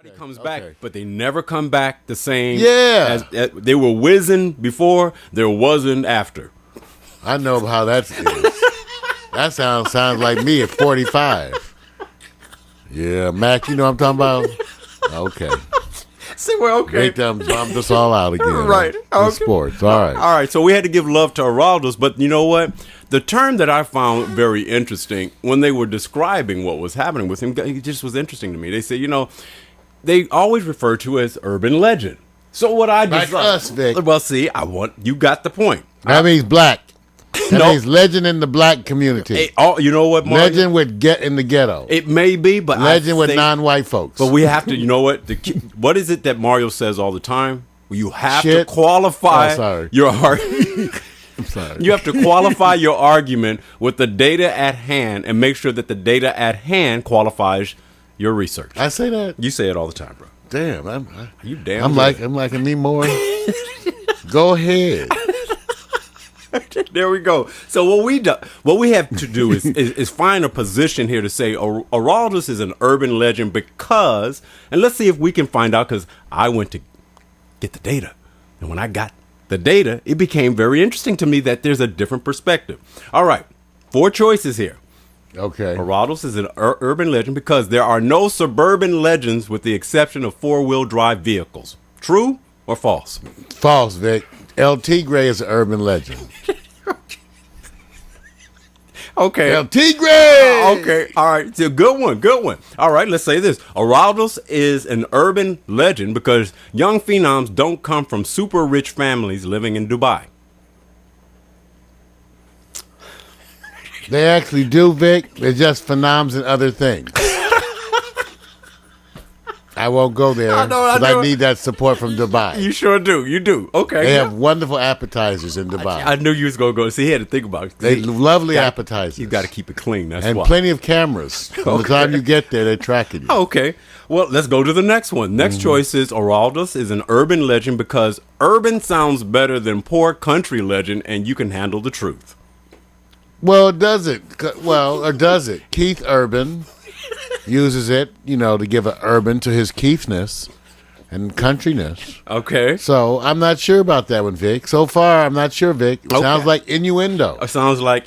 He comes back, but they never come back the same. Yeah. As they were whizzing before, there wasn't after. I know how that is. That sounds like me at 45. Yeah, Mac, you know what I'm talking about? Okay. See, well, okay. Make them bump us all out again. Right. Okay. Sports. All right. All right. So we had to give love to Aroldis, but you know what? The term that I found very interesting when they were describing what was happening with him, it just was interesting to me. They said, they always refer to as urban legend. So what I just like us, Vic. Well, see, you got the point. That means black. That means legend in the black community. You know what, Mario? Legend with in the ghetto. It may be, but legend with non-white folks. But we have to, you know what? What is it that Mario says all the time? You have to qualify your argument. I'm sorry. You have to qualify your argument with the data at hand and make sure that the data at hand qualifies your research. I say that. You say it all the time, bro. Damn, I'm liking me more. Go ahead. There we go. So what we have to do is find a position here to say Aroldis is an urban legend because, and let's see if we can find out, because I went to get the data, and when I got the data, it became very interesting to me that there's a different perspective. All right, 4 choices here. Okay. Aroldis is an urban legend because there are no suburban legends with the exception of 4-wheel drive vehicles. True or false? False, Vic. L.T. Gray is an urban legend. Okay. L.T. Gray! Okay. All right. It's a good one. All right. Let's say this. Aroldis is an urban legend because young phenoms don't come from super rich families living in Dubai. They actually do, Vic. They're just phenoms and other things. I won't go there because I need that support from Dubai. You sure do. You do. Okay. They have wonderful appetizers in Dubai. I knew you was going to go. See, he had to think about it. They lovely appetizers. You got to keep it clean. That's and why. Plenty of cameras. By the time you get there, they're tracking you. Okay. Well, let's go to the next one. Next choice is Aroldis is an urban legend because urban sounds better than poor country legend, and you can handle the truth. Well, does it? Well, or does it? Keith Urban uses it, to give an urban to his Keithness and countryness. Okay. So I'm not sure about that one, Vic. So far, I'm not sure, Vic. It sounds like innuendo. It sounds like,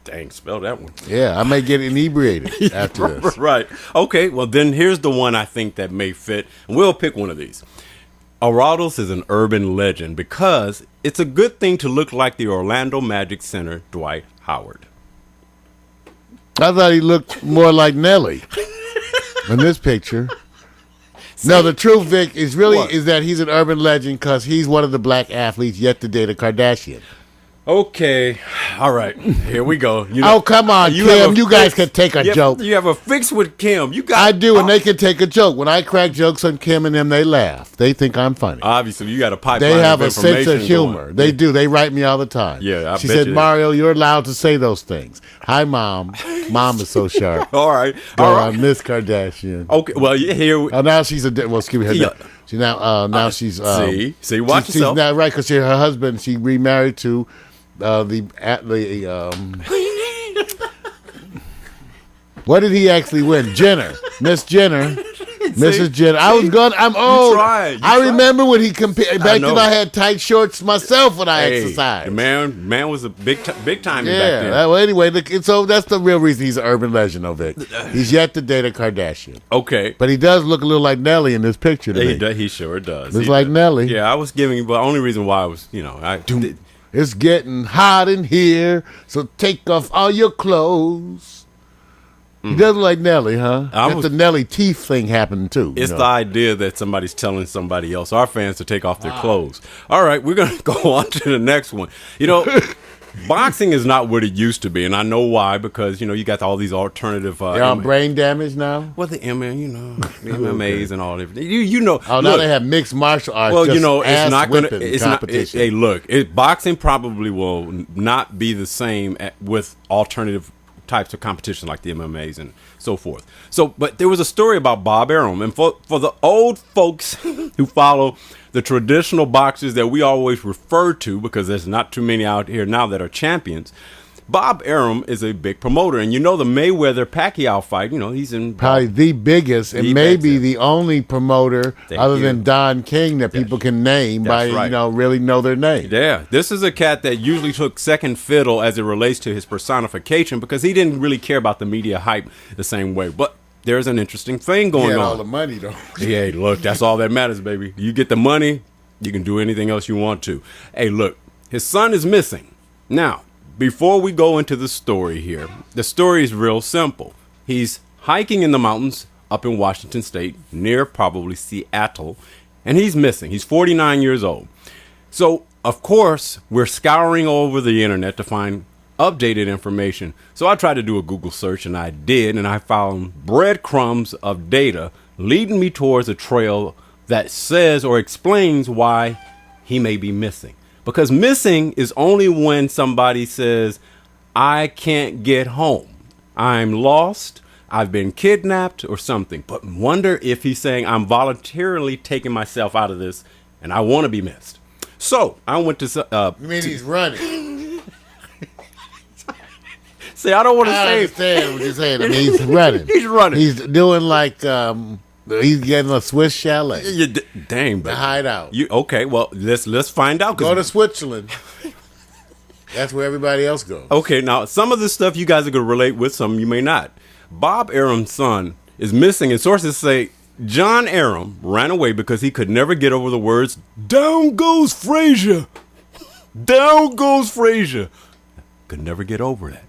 dang, spell that one. Yeah, I may get inebriated after this. Right. Okay, well, then here's the one I think that may fit. And we'll pick one of these. Aroldis is an urban legend because it's a good thing to look like the Orlando Magic Center Dwight Howard. I thought he looked more like Nelly in this picture. No, the truth, Vic, is that he's an urban legend because he's one of the black athletes yet to date a Kardashian. Okay, all right, here we go. Come on, Kim, you guys can take a joke. You have a fix with Kim. I do, and they can take a joke. When I crack jokes on Kim and them, they laugh. They think I'm funny. Obviously, you got a pipeline. They have a sense of humor. Going. They do. They write me all the time. Yeah, she said, Mario, you're allowed to say those things. Hi, Mom. Mom is so sharp. All right, Miss Kardashian. Okay, well, here. Now she's excuse me. She's now she's see, watch yourself. She's not right because her husband she remarried to. What did he actually win? Jenner. Miss Jenner. Mrs. Jenner. I'm old. I remember when he compared. Back then I had tight shorts myself when I exercised. The man was a big time back then. Well, anyway, so that's the real reason he's an urban legend, Vic. He's yet to date a Kardashian. Okay. But he does look a little like Nelly in this picture to me. He sure does. Looks like Nelly. Yeah, I was giving you, but the only reason why I was, it's getting hot in here, so take off all your clothes. He doesn't like Nelly, huh? The Nelly teeth thing happened, too. It's the idea that somebody's telling somebody else, our fans, to take off their clothes. All right, we're going to go on to the next one. Boxing is not what it used to be, and I know why, because, you got all these alternative... They're on brain damage now? Well, the MMAs and all different... now they have mixed martial arts. Well, it's not going to... It's competition. Hey, look, boxing probably will not be the same with alternative types of competition like the MMAs and so forth. But there was a story about Bob Arum, and for the old folks who follow the traditional boxers that we always refer to, because there's not too many out here now that are champions, Bob Arum is a big promoter, and the Mayweather-Pacquiao fight, he's in... Probably the biggest and maybe the only promoter other than Don King that people can name really know their name. Yeah, this is a cat that usually took second fiddle as it relates to his personification because he didn't really care about the media hype the same way. But there's an interesting thing going on. He had all the money, though. Hey, look, that's all that matters, baby. You get the money, you can do anything else you want to. Hey, look, his son is missing. Now, before we go into the story here, the story is real simple. He's hiking in the mountains up in Washington State, near probably Seattle, and he's missing. He's 49 years old. So, of course, we're scouring over the internet to find updated information. So I tried to do a Google search, and I did, and I found breadcrumbs of data leading me towards a trail that says or explains why he may be missing. Because missing is only when somebody says, I can't get home. I'm lost. I've been kidnapped or something. But wonder if he's saying I'm voluntarily taking myself out of this and I want to be missed. So I went to... you mean he's running? See, I don't want to say... I understand what you're saying. I mean, he's running. He's running. He's doing like... he's getting a Swiss chalet. Dang, baby. The hideout. Okay, well, let's find out. Go to Switzerland. That's where everybody else goes. Okay, now, some of this stuff you guys are going to relate with, some you may not. Bob Arum's son is missing, and sources say John Arum ran away because he could never get over the words, down goes Frazier. Down goes Frazier. Could never get over that.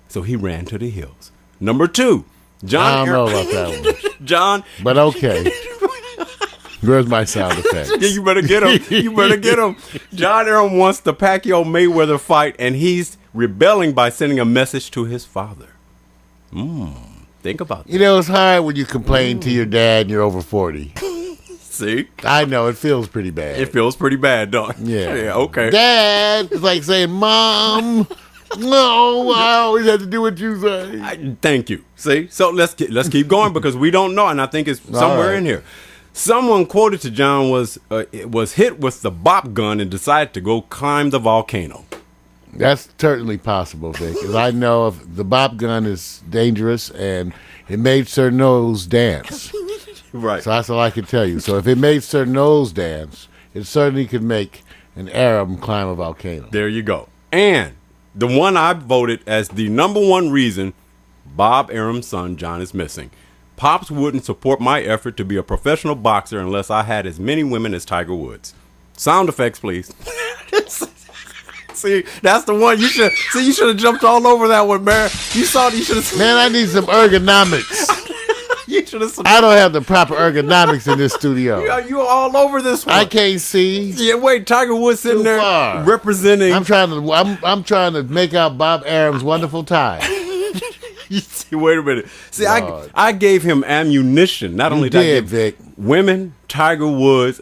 So he ran to the hills. Number 2. I don't know about that one. John. But okay. Where's my sound effects? Yeah, you better get him. You better get him. John Arum wants the Pacquiao-Mayweather fight, and he's rebelling by sending a message to his father. Think about that. It's hard when you complain to your dad and you're over 40. See? I know, it feels pretty bad. It feels pretty bad, don't it? Yeah. Okay. Dad! It's like saying, Mom... No, I always have to do what you say. Thank you. See, so let's keep going because we don't know, and I think it's somewhere in here. Someone quoted to John was hit with the bop gun and decided to go climb the volcano. That's certainly possible, Vic. Because I know if the bop gun is dangerous and it made Sir Nose dance. Right. So that's all I can tell you. So if it made Sir Nose dance, it certainly could make an Arab climb a volcano. There you go. And the one I voted as the number one reason Bob Arum's son, John, is missing. Pops wouldn't support my effort to be a professional boxer unless I had as many women as Tiger Woods. Sound effects, please. See, that's the one you should have jumped all over that one, man. You should have. Man, I need some ergonomics. You should have. I don't have the proper ergonomics in this studio. You're all over this one. I can't see. Yeah, wait, Tiger Woods sitting there representing. I'm trying to make out Bob Arum's wonderful tie. See, wait a minute. See, I gave him ammunition. Not only did I give Vic. Women, Tiger Woods.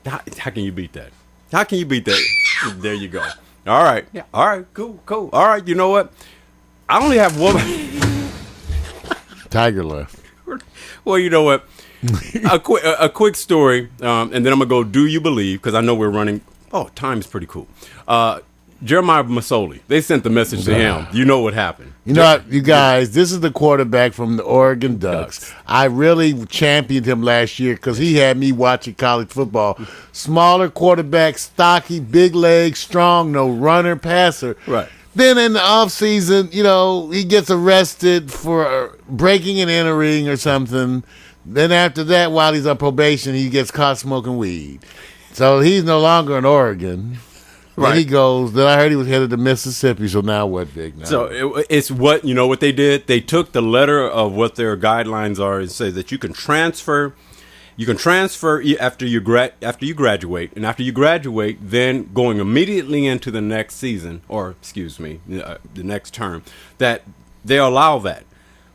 How can you beat that? How can you beat that? There you go. All right. Yeah. All right. Cool. All right. You know what? I only have one. Tiger left. Well, you know what? A quick story, and then I'm gonna go. Do you believe? Because I know we're running. Oh, time's pretty cool. Jeremiah Masoli. They sent the message to him. You know what happened. You know what, you guys, this is the quarterback from the Oregon Ducks. I really championed him last year because he had me watching college football. Smaller quarterback, stocky, big legs, strong, no runner, passer. Right. Then in the offseason, he gets arrested for breaking and entering or something. Then after that, while he's on probation, he gets caught smoking weed. So he's no longer in Oregon. Right. Then he goes. Then I heard he was headed to Mississippi. So now what, Vic? Now? So it's what what they did. They took the letter of what their guidelines are and say that you can transfer. You can transfer after you graduate, and after you graduate, then going immediately into the next season, or excuse me, the next term, that they allow that.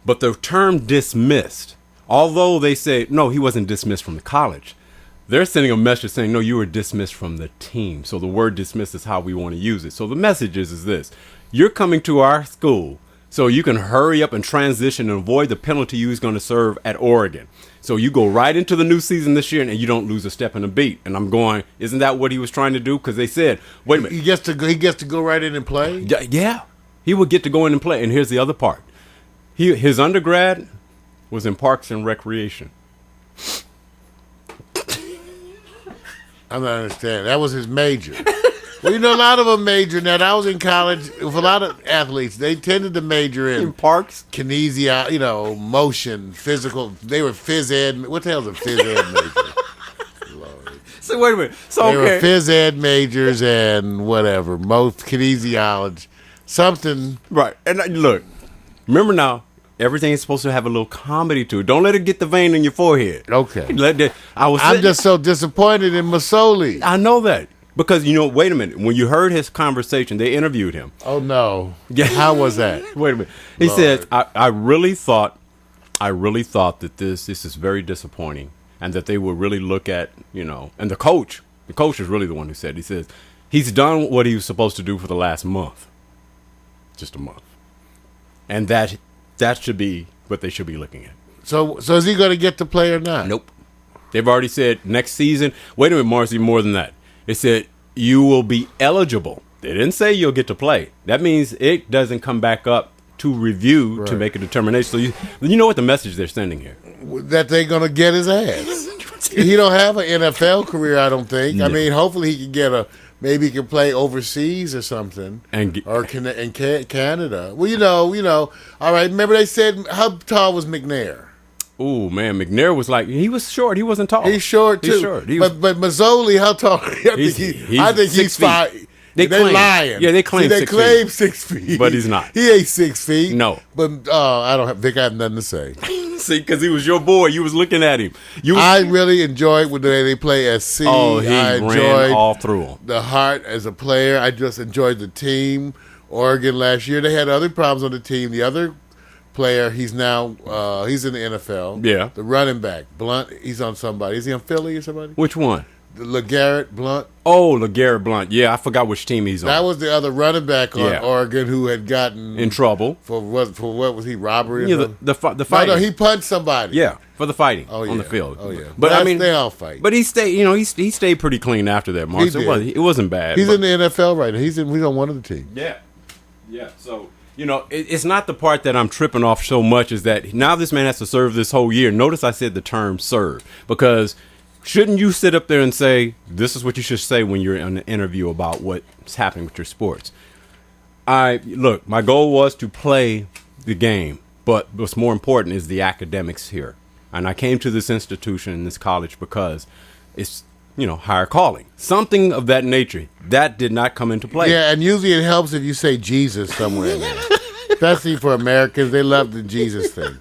But the term dismissed, although they say no, he wasn't dismissed from the college. They're sending a message saying, no, you were dismissed from the team. So the word dismissed is how we want to use it. So the message is this. You're coming to our school so you can hurry up and transition and avoid the penalty you was going to serve at Oregon. So you go right into the new season this year and you don't lose a step in a beat. And I'm going, isn't that what he was trying to do? Because they said, wait a minute. He gets to go right in and play? Yeah. He would get to go in and play. And here's the other part. His undergrad was in Parks and Recreation. I'm not understanding. That was his major. Well, a lot of them major in that. I was in college with a lot of athletes. They tended to major in parks, kinesia, motion, physical. They were phys ed. What the hell is a phys ed major? Lord. So wait a minute. So they were phys ed majors and whatever, most kinesiology, something. Right. And look, remember now, everything is supposed to have a little comedy to it. Don't let it get the vein in your forehead. Okay. I'm just so disappointed in Masoli. I know that. Because, wait a minute. When you heard his conversation, they interviewed him. Oh, no. Yeah. How was that? Wait a minute. He said, I really thought that this is very disappointing and that they would really look at, and the coach is really the one who said, he says, he's done what he was supposed to do for the last month. Just a month. And that should be what they should be looking at. So is he going to get to play or not? Nope. They've already said next season. Wait a minute, Marcy, more than that. They said you will be eligible. They didn't say you'll get to play. That means it doesn't come back up to review to make a determination. So you know what the message they're sending here? That they're going to get his ass. He don't have an NFL career, I don't think. Yeah. I mean, hopefully he can get maybe he can play overseas or something. In Canada. Well, all right, remember they said, how tall was McNair? Oh, man, McNair was he was short. He wasn't tall. He's short, too. He's short. But Mazzoli, how tall? I think he's 5 feet. They're lying. Yeah, they claim 6 feet. They claim 6 feet. But he's not. He ain't 6 feet. No. But Vic, I have nothing to say. See, because he was your boy. You was looking at him. I really enjoyed when they play SC. Oh, he ran all through them. The heart as a player. I just enjoyed the team. Oregon last year, they had other problems on the team. The other player, he's now he's in the NFL. Yeah. The running back, Blunt, he's on somebody. Is he on Philly or somebody? Which one? LeGarrette Blunt. Oh, LeGarrette Blunt. Yeah, I forgot which team he's on. That was the other running back on Oregon who had gotten in trouble for what was he, robbery? Yeah, the fighting. No, he punched somebody. Yeah, for the fighting on the field. Oh yeah, but I mean they all fight. But he stayed. He stayed pretty clean after that, Mark. So it wasn't bad. He's in the NFL right now. He's on one of the teams. Yeah. So. It's not the part that I'm tripping off so much is that now this man has to serve this whole year. Notice I said the term serve because shouldn't you sit up there and say, this is what you should say when you're in an interview about what's happening with your sports? Look, my goal was to play the game, but what's more important is the academics here. And I came to this institution, this college, because it's higher calling. Something of that nature. That did not come into play. Yeah, and usually it helps if you say Jesus somewhere in there. Especially for Americans, they love the Jesus thing.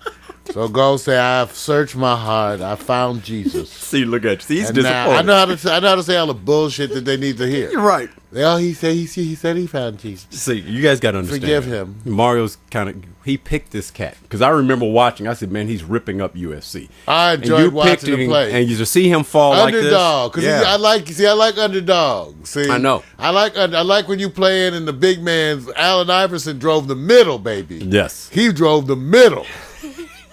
So go say, I've searched my heart, I found Jesus. See, look at you. He's disappointed. I know how to say all the bullshit that they need to hear. You're right. He said he found Jesus. See, you guys got to understand. Forgive him. Mario's he picked this cat. Because I remember watching, I said, man, he's ripping up USC. I enjoyed watching him play. And you just see him fall underdog, like this. Because I like underdogs. See, I know. I like when you playing in the big man's. Allen Iverson drove the middle, baby. Yes. He drove the middle.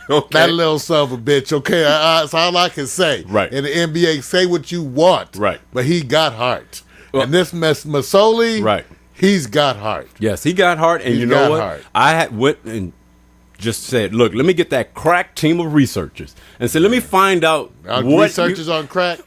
Okay. That little son of a bitch. Okay, that's all I can say. Right. In the NBA, say what you want. Right. But he got heart. Well, and this Masoli, right. He's got heart. Yes, he got heart. And you know what? Heart. I went and just said, look, let me get that crack team of researchers and said, let me find out what researchers on crack.